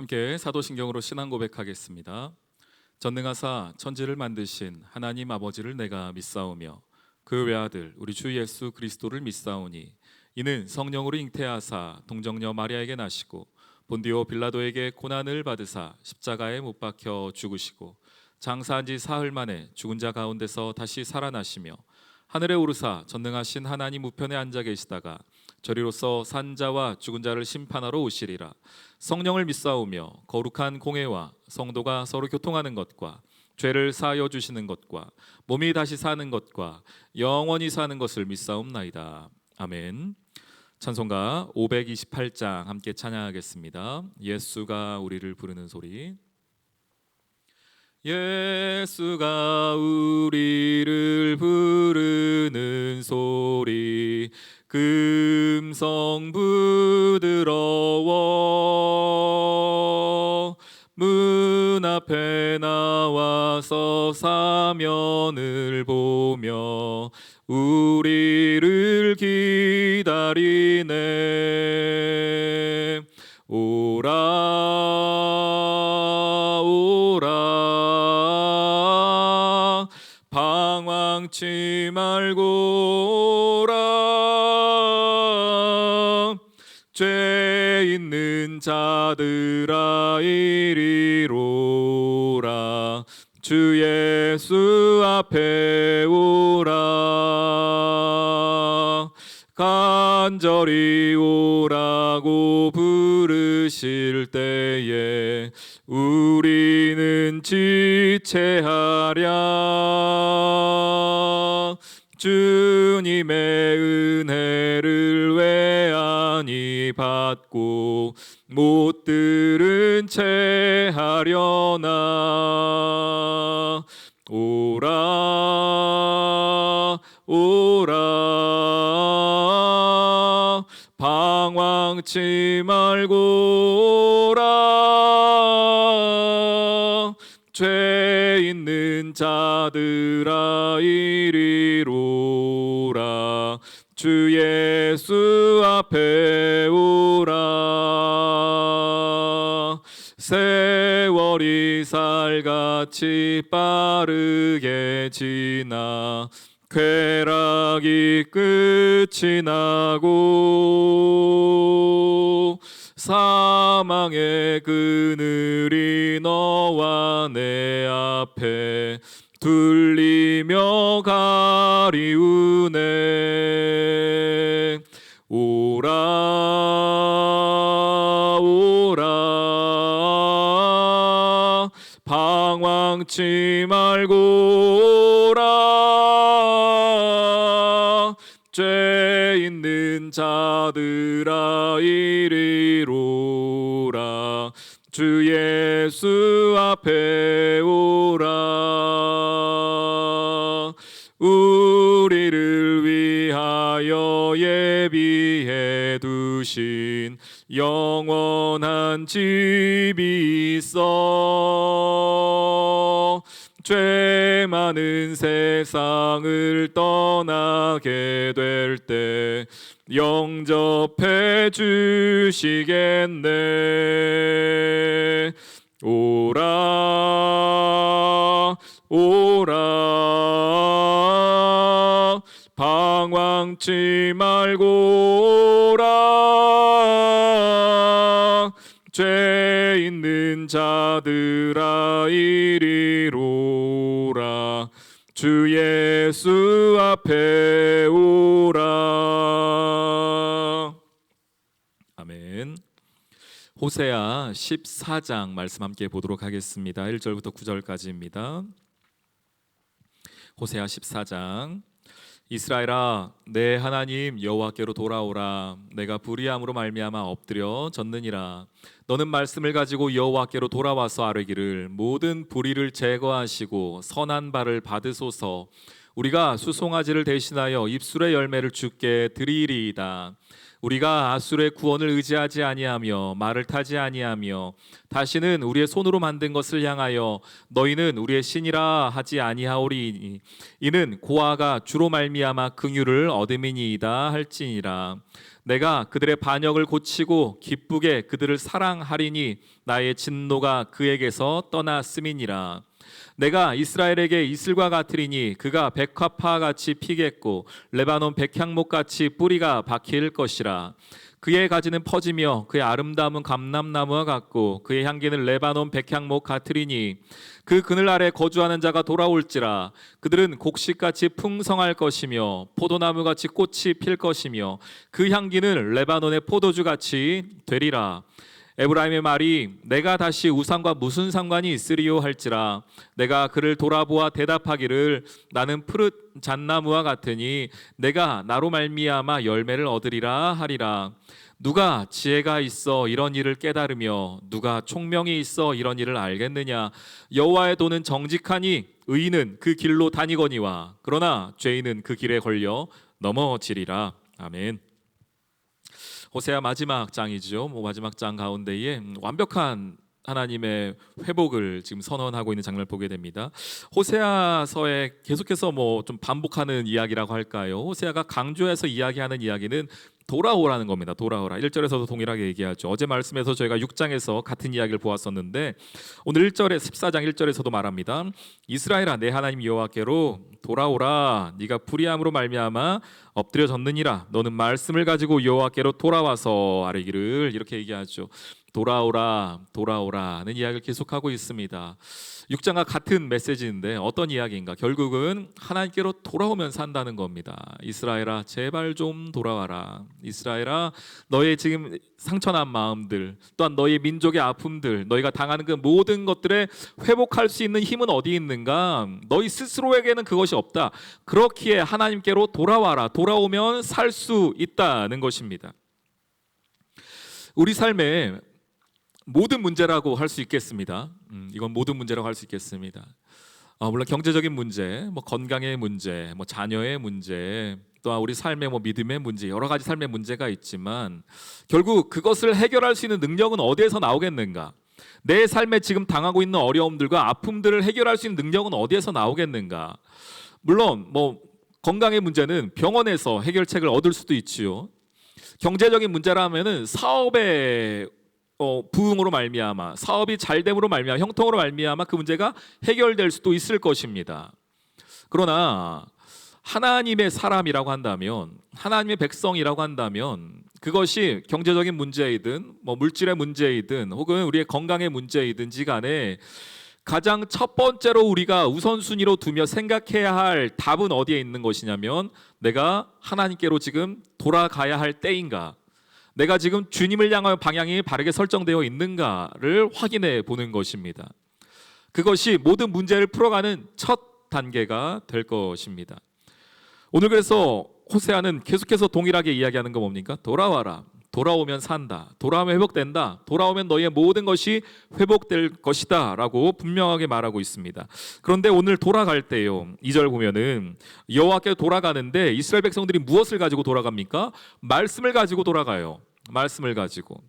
함께 사도신경으로 신앙 고백하겠습니다. 전능하사 천지를 만드신 하나님 아버지를 내가 믿사오며 그 외아들 우리 주 예수 그리스도를 믿사오니 이는 성령으로 잉태하사 동정녀 마리아에게 나시고 본디오 빌라도에게 고난을 받으사 십자가에 못 박혀 죽으시고 장사한 지 사흘 만에 죽은 자 가운데서 다시 살아나시며 하늘에 오르사 전능하신 하나님 우편에 앉아 계시다가 저리로서 산 자와 죽은 자를 심판하러 오시리라. 성령을 믿사오며 거룩한 공회와 성도가 서로 교통하는 것과 죄를 사하여 주시는 것과 몸이 다시 사는 것과 영원히 사는 것을 믿사옵나이다. 아멘. 찬송가 528장 함께 찬양하겠습니다. 예수가 우리를 부르는 소리. 예수가 우리를 부르는 소리 금성 부드러워 문 앞에 나와서 사면을 보며 우리를 기다리네. 오라 오라 방황치 말고 오라 죄 있는 자들아 이리로라 주 예수 앞에 오라 간절히 오라고 부르실 때에 우리는 지체하랴. 주님의 은혜를 왜 아니 받고 못 들은 채 하려나. 오라 오라 방황치 말고 오라 죄 있는 자들아 이리로라 주 예수 앞에 오라. 세월이 살같이 빠르게 지나 쾌락이 끝이 나고 사망의 그늘이 너와 내 앞에 둘리며 가리우네. 오라 오라 방황치 말고 오라 죄 있는 자들아 이리로라 주 예수 앞에 오라. 우리를 위하여 예비해 두신 영원한 집이 있어 죄 많은 세상을 떠나게 될 때 영접해 주시겠네. 오라 오라 방황치 말고 오라 죄 있는 자들아 이리로라 주 예수 앞에 오라. 아멘. 호세아 14장 말씀 함께 보도록 하겠습니다. 1절부터 9절까지입니다. 호세아 14장. 이스라엘아 내 하나님 여호와께로 돌아오라. 내가 불의함으로 말미암아 엎드려 졌느니라. 너는 말씀을 가지고 여호와께로 돌아와서 아뢰기를 모든 불의를 제거하시고 선한 바를 받으소서. 우리가 수송아지를 대신하여 입술의 열매를 주께 드리리이다. 우리가 아술의 구원을 의지하지 아니하며 말을 타지 아니하며 다시는 우리의 손으로 만든 것을 향하여 너희는 우리의 신이라 하지 아니하오리니 이는 고아가 주로 말미암아 긍휼을 얻음이니이다 할지니라. 내가 그들의 반역을 고치고 기쁘게 그들을 사랑하리니 나의 진노가 그에게서 떠났음이니라. 내가 이스라엘에게 이슬과 같으리니 그가 백화파 같이 피겠고 레바논 백향목 같이 뿌리가 박힐 것이라. 그의 가지는 퍼지며 그의 아름다움은 감람나무와 같고 그의 향기는 레바논 백향목 같으리니 그 그늘 아래 거주하는 자가 돌아올지라. 그들은 곡식같이 풍성할 것이며 포도나무같이 꽃이 필 것이며 그 향기는 레바논의 포도주같이 되리라. 에브라임의 말이 내가 다시 우상과 무슨 상관이 있으리요 할지라. 내가 그를 돌아보아 대답하기를 나는 푸릇 잣나무와 같으니 내가 나로 말미암아 열매를 얻으리라 하리라. 누가 지혜가 있어 이런 일을 깨달으며 누가 총명이 있어 이런 일을 알겠느냐. 여호와의 도는 정직하니 의인은 그 길로 다니거니와 그러나 죄인은 그 길에 걸려 넘어지리라. 아멘. 호세아 마지막 장이죠. 마지막 장 가운데에 완벽한 하나님의 회복을 지금 선언하고 있는 장면을 보게 됩니다. 호세아서에 계속해서 좀 반복하는 이야기라고 할까요? 호세아가 강조해서 이야기하는 이야기는 돌아오라는 겁니다. 돌아오라. 1절에서도 동일하게 얘기하죠. 어제 말씀에서 저희가 6장에서 같은 이야기를 보았었는데 오늘 1절에 14장 1절에서도 말합니다. 이스라엘아 내 하나님 여호와께로 돌아오라. 네가 불의함으로 말미암아 엎드려졌느니라. 너는 말씀을 가지고 여호와께로 돌아와서 아뢰기를. 이렇게 얘기하죠. 돌아오라 돌아오라는 이야기를 계속하고 있습니다. 6장과 같은 메시지인데 어떤 이야기인가? 결국은 하나님께로 돌아오면 산다는 겁니다. 이스라엘아 제발 좀 돌아와라. 이스라엘아 너의 지금 상처난 마음들, 또한 너의 민족의 아픔들, 너희가 당하는 그 모든 것들에 회복할 수 있는 힘은 어디 있는가? 너희 스스로에게는 그것이 없다. 그렇기에 하나님께로 돌아와라. 돌아오면 살 수 있다는 것입니다. 우리 삶에 모든 문제라고 할 수 있겠습니다. 이건 모든 문제라고 할 수 있겠습니다. 물론 경제적인 문제, 건강의 문제, 자녀의 문제, 또한 우리 삶의 믿음의 문제, 여러 가지 삶의 문제가 있지만 결국 그것을 해결할 수 있는 능력은 어디에서 나오겠는가? 내 삶에 지금 당하고 있는 어려움들과 아픔들을 해결할 수 있는 능력은 어디에서 나오겠는가? 물론 건강의 문제는 병원에서 해결책을 얻을 수도 있지요. 경제적인 문제라면은 사업의 부흥으로 말미암아, 사업이 잘됨으로 말미암아, 형통으로 말미암아 그 문제가 해결될 수도 있을 것입니다. 그러나 하나님의 사람이라고 한다면, 하나님의 백성이라고 한다면 그것이 경제적인 문제이든 물질의 문제이든 혹은 우리의 건강의 문제이든지 간에 가장 첫 번째로 우리가 우선순위로 두며 생각해야 할 답은 어디에 있는 것이냐면 내가 하나님께로 지금 돌아가야 할 때인가, 내가 지금 주님을 향하여 방향이 바르게 설정되어 있는가를 확인해 보는 것입니다. 그것이 모든 문제를 풀어가는 첫 단계가 될 것입니다. 오늘 그래서 호세아는 계속해서 동일하게 이야기하는 거 뭡니까? 돌아와라. 돌아오면 산다. 돌아오면 회복된다. 돌아오면 너희의 모든 것이 회복될 것이다 라고 분명하게 말하고 있습니다. 그런데 오늘 돌아갈 때요, 2절 보면은 여호와께 돌아가는데 이스라엘 백성들이 무엇을 가지고 돌아갑니까? 말씀을 가지고 돌아가요. 말씀을 가지고.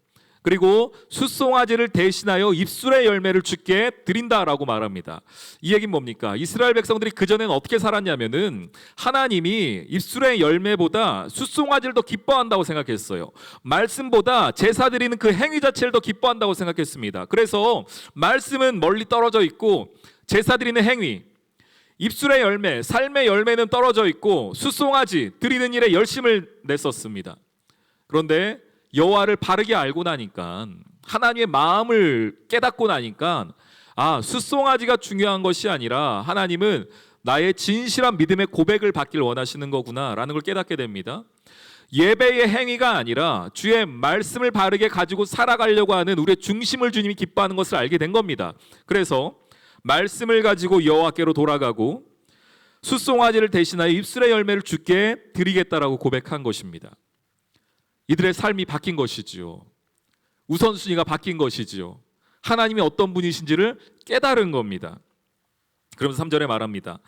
그리고 숫송아지를 대신하여 입술의 열매를 주께 드린다라고 말합니다. 이 얘기는 뭡니까? 이스라엘 백성들이 그전에는 어떻게 살았냐면은 하나님이 입술의 열매보다 숫송아지를 더 기뻐한다고 생각했어요. 말씀보다 제사 드리는 그 행위 자체를 더 기뻐한다고 생각했습니다. 그래서 말씀은 멀리 떨어져 있고 제사 드리는 행위, 입술의 열매, 삶의 열매는 떨어져 있고 숫송아지 드리는 일에 열심을 냈었습니다. 그런데 여호와를 바르게 알고 나니까, 하나님의 마음을 깨닫고 나니까 숫송아지가 중요한 것이 아니라 하나님은 나의 진실한 믿음의 고백을 받길 원하시는 거구나 라는 걸 깨닫게 됩니다. 예배의 행위가 아니라 주의 말씀을 바르게 가지고 살아가려고 하는 우리의 중심을 주님이 기뻐하는 것을 알게 된 겁니다. 그래서 말씀을 가지고 여호와께로 돌아가고 숫송아지를 대신하여 입술의 열매를 주께 드리겠다라고 고백한 것입니다. 이들의 삶이 바뀐 것이지요. 우선순위가 바뀐 것이지요. 하나님이 어떤 분이신지를 깨달은 겁니다. 그러면서 3절에 말합니다.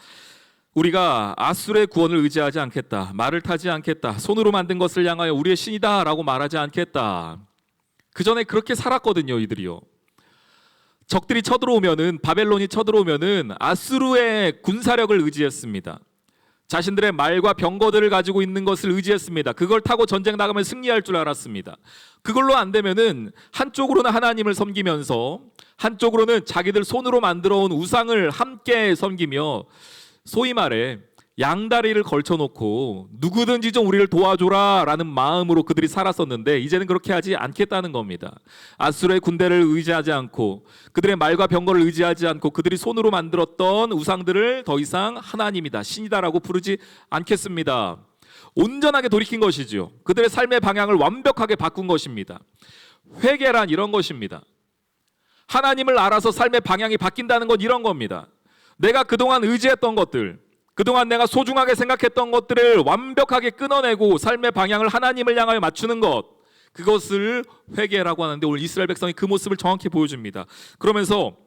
우리가 아술의 구원을 의지하지 않겠다. 말을 타지 않겠다. 손으로 만든 것을 향하여 우리의 신이다 라고 말하지 않겠다. 그 전에 그렇게 살았거든요, 이들이요. 적들이 쳐들어오면은, 바벨론이 쳐들어오면은 아수르의 군사력을 의지했습니다. 자신들의 말과 병거들을 가지고 있는 것을 의지했습니다. 그걸 타고 전쟁 나가면 승리할 줄 알았습니다. 그걸로 안 되면은 한쪽으로는 하나님을 섬기면서 한쪽으로는 자기들 손으로 만들어 온 우상을 함께 섬기며 소위 말해 양다리를 걸쳐놓고 누구든지 좀 우리를 도와줘라 라는 마음으로 그들이 살았었는데, 이제는 그렇게 하지 않겠다는 겁니다. 아수르의 군대를 의지하지 않고 그들의 말과 병거를 의지하지 않고 그들이 손으로 만들었던 우상들을 더 이상 하나님이다, 신이다라고 부르지 않겠습니다. 온전하게 돌이킨 것이죠. 그들의 삶의 방향을 완벽하게 바꾼 것입니다. 회개란 이런 것입니다. 하나님을 알아서 삶의 방향이 바뀐다는 건 이런 겁니다. 내가 그동안 의지했던 것들, 그동안 내가 소중하게 생각했던 것들을 완벽하게 끊어내고 삶의 방향을 하나님을 향하여 맞추는 것, 그것을 회개라고 하는데 오늘 이스라엘 백성이 그 모습을 정확히 보여줍니다. 그러면서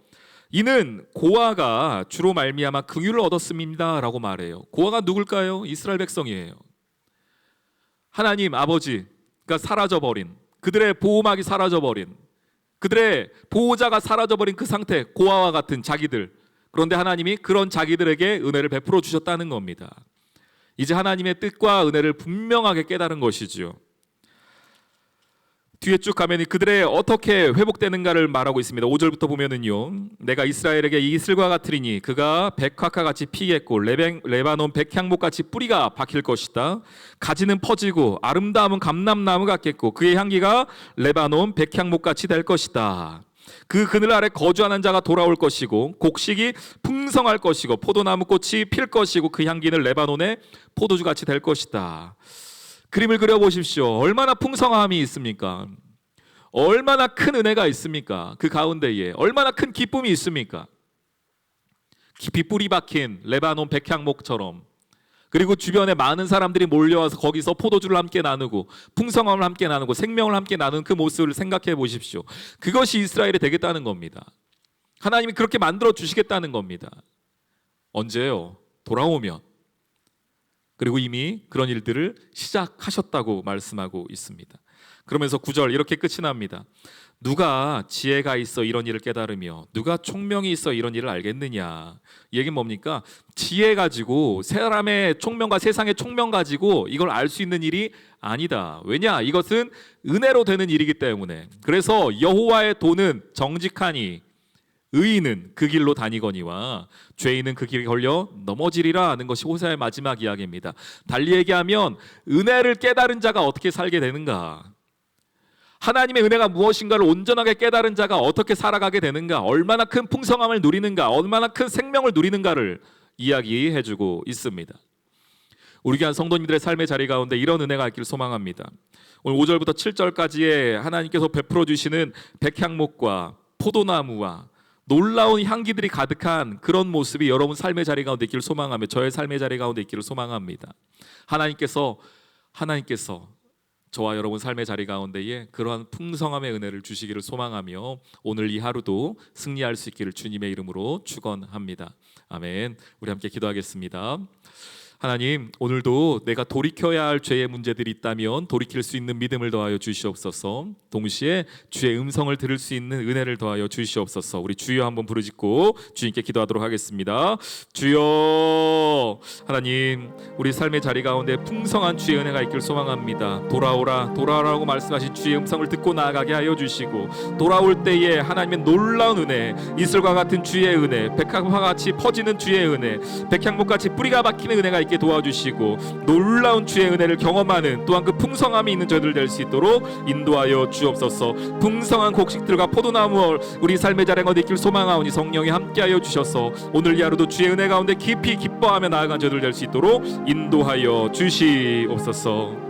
이는 고아가 주로 말미암아 긍휼을 얻었습니다 라고 말해요. 고아가 누굴까요? 이스라엘 백성이에요. 하나님 아버지가 사라져버린, 그들의 보호막이 사라져버린, 그들의 보호자가 사라져버린 그 상태, 고아와 같은 자기들. 그런데 하나님이 그런 자기들에게 은혜를 베풀어 주셨다는 겁니다. 이제 하나님의 뜻과 은혜를 분명하게 깨달은 것이지요. 뒤에 쭉 가면 그들의 어떻게 회복되는가를 말하고 있습니다. 5절부터 보면은요, 내가 이스라엘에게 이 이슬과 같으리니 그가 백화과 같이 피겠고 레바논 백향목 같이 뿌리가 박힐 것이다. 가지는 퍼지고 아름다움은 감람나무 같겠고 그의 향기가 레바논 백향목 같이 될 것이다. 그 그늘 아래 거주하는 자가 돌아올 것이고 곡식이 풍성할 것이고 포도나무 꽃이 필 것이고 그 향기는 레바논의 포도주같이 될 것이다. 그림을 그려보십시오. 얼마나 풍성함이 있습니까? 얼마나 큰 은혜가 있습니까? 그 가운데에 얼마나 큰 기쁨이 있습니까? 깊이 뿌리 박힌 레바논 백향목처럼, 그리고 주변에 많은 사람들이 몰려와서 거기서 포도주를 함께 나누고 풍성함을 함께 나누고 생명을 함께 나누는 그 모습을 생각해 보십시오. 그것이 이스라엘이 되겠다는 겁니다. 하나님이 그렇게 만들어 주시겠다는 겁니다. 언제요? 돌아오면. 그리고 이미 그런 일들을 시작하셨다고 말씀하고 있습니다. 그러면서 9절 이렇게 끝이 납니다. 누가 지혜가 있어 이런 일을 깨달으며 누가 총명이 있어 이런 일을 알겠느냐. 이 얘기는 뭡니까? 지혜 가지고, 사람의 총명과 세상의 총명 가지고 이걸 알 수 있는 일이 아니다. 왜냐? 이것은 은혜로 되는 일이기 때문에. 그래서 여호와의 도는 정직하니 의인은 그 길로 다니거니와 죄인은 그 길에 걸려 넘어지리라 하는 것이 호세아의 마지막 이야기입니다. 달리 얘기하면 은혜를 깨달은 자가 어떻게 살게 되는가, 하나님의 은혜가 무엇인가를 온전하게 깨달은 자가 어떻게 살아가게 되는가, 얼마나 큰 풍성함을 누리는가, 얼마나 큰 생명을 누리는가를 이야기해주고 있습니다. 우리 귀한 성도님들의 삶의 자리 가운데 이런 은혜가 있기를 소망합니다. 오늘 5절부터 7절까지의 하나님께서 베풀어 주시는 백향목과 포도나무와 놀라운 향기들이 가득한 그런 모습이 여러분 삶의 자리 가운데 있기를 소망하며 저의 삶의 자리 가운데 있기를 소망합니다. 하나님께서 저와 여러분 삶의 자리 가운데에 그러한 풍성함의 은혜를 주시기를 소망하며 오늘 이 하루도 승리할 수 있기를 주님의 이름으로 축원합니다. 아멘. 우리 함께 기도하겠습니다. 하나님, 오늘도 내가 돌이켜야 할 죄의 문제들이 있다면 돌이킬 수 있는 믿음을 더하여 주시옵소서. 동시에 주의 음성을 들을 수 있는 은혜를 더하여 주시옵소서. 우리 주여 한번 부르짖고 주님께 기도하도록 하겠습니다. 주여, 하나님, 우리 삶의 자리 가운데 풍성한 주의 은혜가 있길 소망합니다. 돌아오라고 말씀하신 주의 음성을 듣고 나아가게 하여 주시고, 돌아올 때에 하나님의 놀라운 은혜, 이슬과 같은 주의 은혜, 백향목과 같이 퍼지는 주의 은혜, 백향목같이 뿌리가 박히는 은혜가 있게 도와주시고 놀라운 주의 은혜를 경험하는 또한 그 풍성함이 있는 저희들 될 수 있도록 인도하여 주옵소서. 풍성한 곡식들과 포도나무 우리 삶의 자리가 있길 소망하오니 성령이 함께하여 주셔서 오늘 이 하루도 주의 은혜 가운데 깊이 기뻐하며 나아간 저희들 될 수 있도록 인도하여 주시옵소서.